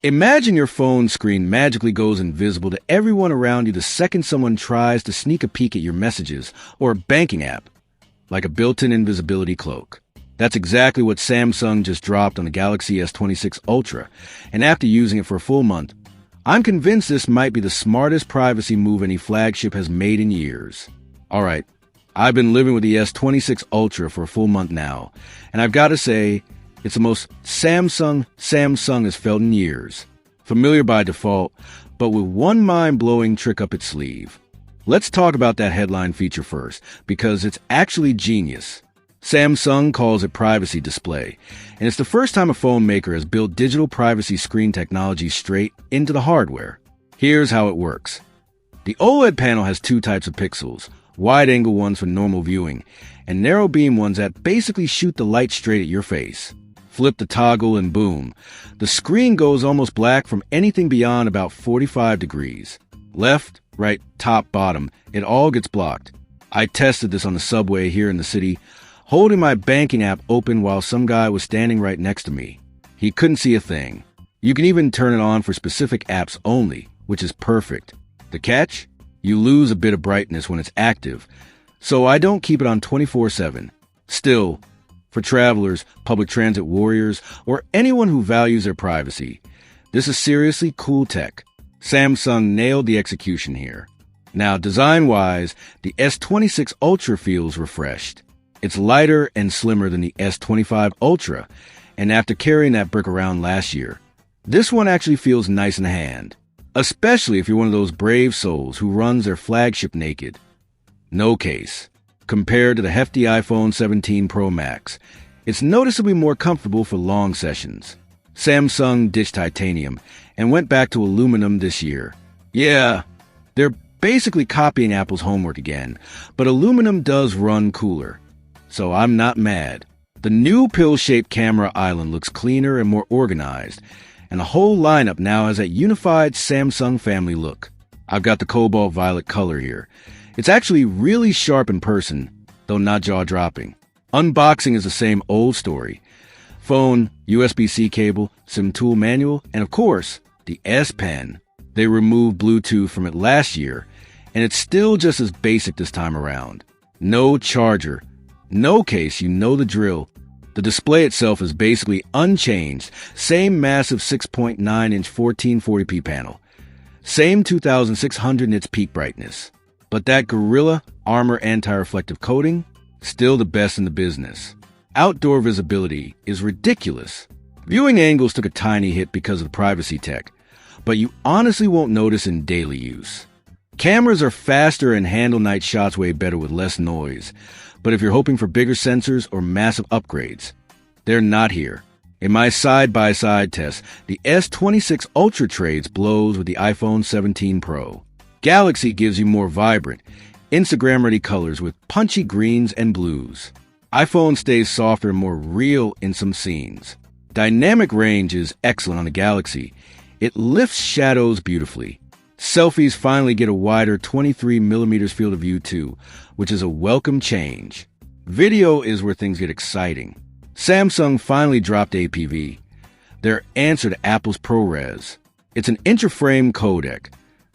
Imagine your phone screen magically goes invisible to everyone around you the second someone tries to sneak a peek at your messages or a banking app, like a built-in invisibility cloak. That's exactly what Samsung just dropped on the Galaxy S26 Ultra, and after using it for a full month, I'm convinced this might be the smartest privacy move any flagship has made in years. Alright, I've been living with the S26 Ultra for a full month now, and I've got to say, it's the most Samsung has felt in years. Familiar by default, but with one mind-blowing trick up its sleeve. Let's talk about that headline feature first, because it's actually genius. Samsung calls it Privacy Display, and it's the first time a phone maker has built digital privacy screen technology straight into the hardware. Here's how it works. The OLED panel has two types of pixels, wide-angle ones for normal viewing, and narrow beam ones that basically shoot the light straight at your face. Flip the toggle and boom, the screen goes almost black from anything beyond about 45 degrees. Left, right, top, bottom, it all gets blocked. I tested this on the subway here in the city, holding my banking app open while some guy was standing right next to me. He couldn't see a thing. You can even turn it on for specific apps only, which is perfect. The catch? You lose a bit of brightness when it's active, so I don't keep it on 24/7. Still, for travelers, public transit warriors, or anyone who values their privacy, this is seriously cool tech. Samsung nailed the execution here. Now, design-wise, the S26 Ultra feels refreshed. It's lighter and slimmer than the S25 Ultra, and after carrying that brick around last year, this one actually feels nice in the hand, especially if you're one of those brave souls who runs their flagship naked. No case. Compared to the hefty iPhone 17 Pro Max, it's noticeably more comfortable for long sessions. Samsung ditched titanium and went back to aluminum this year. Yeah, they're basically copying Apple's homework again, but aluminum does run cooler, so I'm not mad. The new pill-shaped camera island looks cleaner and more organized, and the whole lineup now has that unified Samsung family look. I've got the cobalt violet color here. It's actually really sharp in person, though not jaw-dropping. Unboxing is the same old story. Phone, USB-C cable, SIM tool manual, and of course, the S Pen. They removed Bluetooth from it last year, and it's still just as basic this time around. No charger, no case, you know the drill. The display itself is basically unchanged, same massive 6.9-inch 1440p panel. Same 2600 nits peak brightness. But that Gorilla Armor anti-reflective coating, still the best in the business. Outdoor visibility is ridiculous. Viewing angles took a tiny hit because of the privacy tech, but you honestly won't notice in daily use. Cameras are faster and handle night shots way better with less noise, but if you're hoping for bigger sensors or massive upgrades, they're not here. In my side-by-side test, the S26 Ultra trades blows with the iPhone 17 Pro. Galaxy gives you more vibrant, Instagram-ready colors with punchy greens and blues. iPhone stays softer and more real in some scenes. Dynamic range is excellent on the Galaxy. It lifts shadows beautifully. Selfies finally get a wider 23mm field of view too, which is a welcome change. Video is where things get exciting. Samsung finally dropped APV, their answer to Apple's ProRes. It's an intra-frame codec,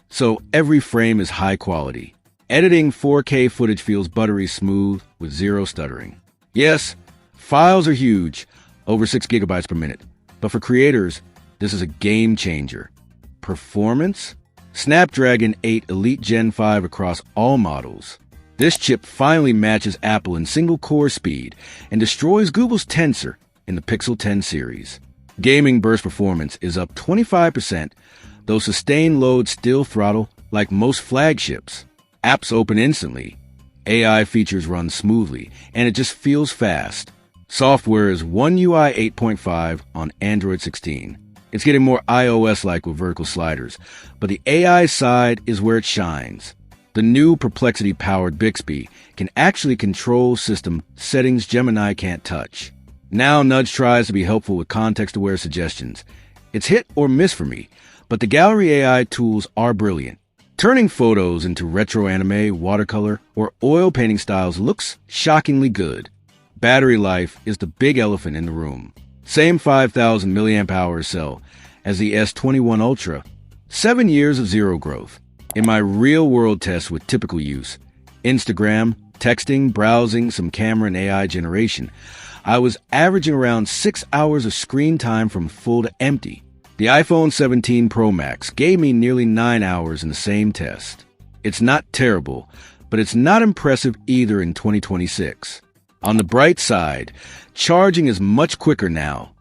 so every frame is high quality. Editing 4K footage feels buttery smooth with zero stuttering. Yes, files are huge, over 6 gigabytes per minute, but for creators, this is a game changer. Performance? Snapdragon 8 Elite Gen 5 across all models. This chip finally matches Apple in single-core speed and destroys Google's Tensor in the Pixel 10 series. Gaming burst performance is up 25%, though sustained load still throttle like most flagships. Apps open instantly. AI features run smoothly, and it just feels fast. Software is One UI 8.5 on Android 16. It's getting more iOS-like with vertical sliders, but the AI side is where it shines. The new Perplexity-powered Bixby can actually control system settings Gemini can't touch. Now Nudge tries to be helpful with context-aware suggestions. It's hit or miss for me, but the Gallery AI tools are brilliant. Turning photos into retro anime, watercolor, or oil painting styles looks shockingly good. Battery life is the big elephant in the room. Same 5,000 mAh cell, as the S21 Ultra. 7 years of zero growth. In my real-world test with typical use, Instagram, texting, browsing, some camera and AI generation, I was averaging around 6 hours of screen time from full to empty. The iPhone 17 Pro Max gave me nearly 9 hours in the same test. It's not terrible, but it's not impressive either in 2026. On the bright side, charging is much quicker now.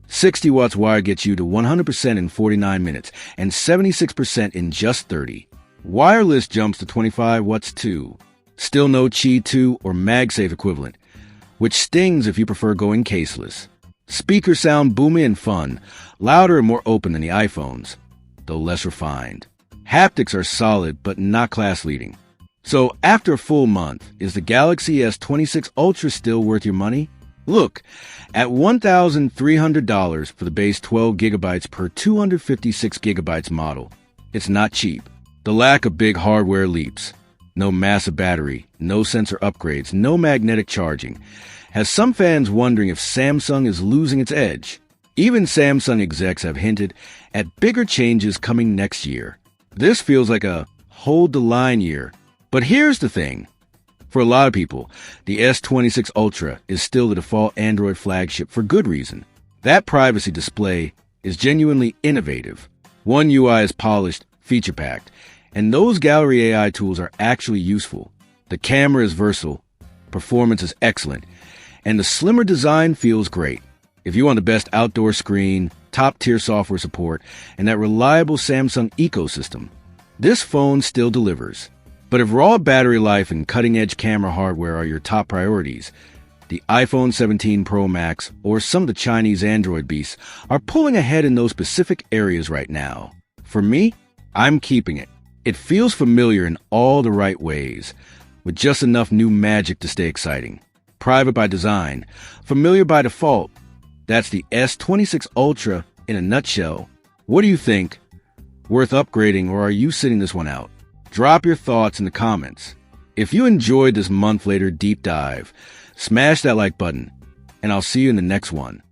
60 watts wire gets you to 100% in 49 minutes and 76% in just 30. Wireless jumps to 25 watts too. Still no Qi 2 or MagSafe equivalent, which stings if you prefer going caseless. Speakers sound boomy and fun, louder and more open than the iPhones, though less refined. Haptics are solid but not class-leading. So after a full month, is the Galaxy S26 Ultra still worth your money? Look, at $1,300 for the base 12 gigabytes per 256 gigabytes model, it's not cheap. The lack of big hardware leaps, no massive battery, no sensor upgrades, no magnetic charging, has some fans wondering if Samsung is losing its edge. Even Samsung execs have hinted at bigger changes coming next year. This feels like a hold the line year. But here's the thing. For a lot of people, the S26 Ultra is still the default Android flagship for good reason. That privacy display is genuinely innovative. One UI is polished, feature-packed, and those gallery AI tools are actually useful. The camera is versatile, performance is excellent, and the slimmer design feels great. If you want the best outdoor screen, top-tier software support, and that reliable Samsung ecosystem, this phone still delivers. But if raw battery life and cutting-edge camera hardware are your top priorities, the iPhone 17 Pro Max or some of the Chinese Android beasts are pulling ahead in those specific areas right now. For me, I'm keeping it. It feels familiar in all the right ways, with just enough new magic to stay exciting. Private by design, familiar by default. That's the S26 Ultra in a nutshell. What do you think? Worth upgrading, or are you sitting this one out? Drop your thoughts in the comments. If you enjoyed this month later deep dive, smash that like button, and I'll see you in the next one.